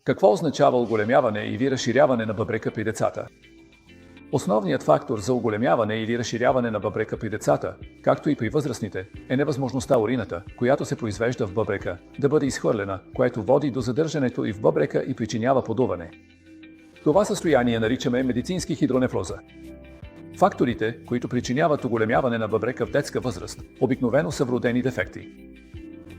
Какво означава оголемяване или разширяване на бъбрека при децата? Основният фактор за оголемяване или разширяване на бъбрека при децата, както и при възрастните, е невъзможността урината, която се произвежда в бъбрека, да бъде изхвърлена, което води до задържането и в бъбрека и причинява подуване. Това състояние наричаме медицински хидронефроза. Факторите, които причиняват оголемяване на бъбрека в детска възраст, обикновено са вродени дефекти.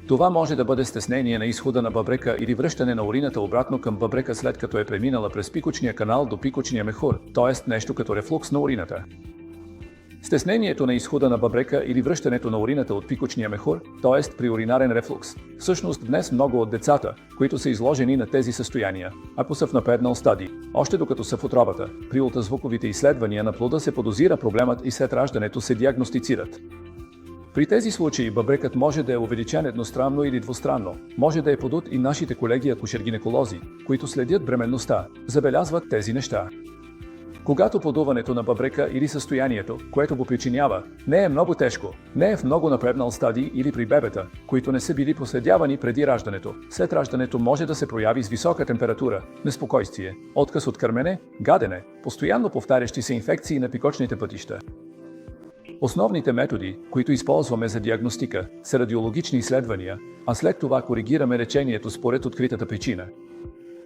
Това може да бъде стеснение на изхода на бъбрека или връщане на урината обратно към бъбрека след като е преминала през пикочния канал до пикочния мехур, т.е. нещо като рефлукс на урината. Стеснението на изхода на бъбрека или връщането на урината от пикочния мехур, т.е. при уринарен рефлукс. Всъщност днес много от децата, които са изложени на тези състояния, ако са в напреднал стадий, още докато са в утробата, при ултразвуковите изследвания на плода се подозира проблемът и след раждането се диагностицират. При тези случаи бъбрекът може да е увеличен едностранно или двустранно, може да е подут и нашите колеги акушер-гинеколози, които следят бременността, забелязват тези неща. Когато подуването на бъбрека или състоянието, което го причинява, не е много тежко, не е в много напреднал стадий или при бебета, които не са били проследявани преди раждането, след раждането може да се прояви с висока температура, неспокойствие, отказ от кърмене, гадене, постоянно повтарящи се инфекции на пикочните пътища. Основните методи, които използваме за диагностика, са радиологични изследвания, а след това коригираме лечението според откритата причина.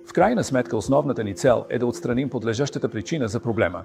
В крайна сметка основната ни цел е да отстраним подлежащата причина за проблема.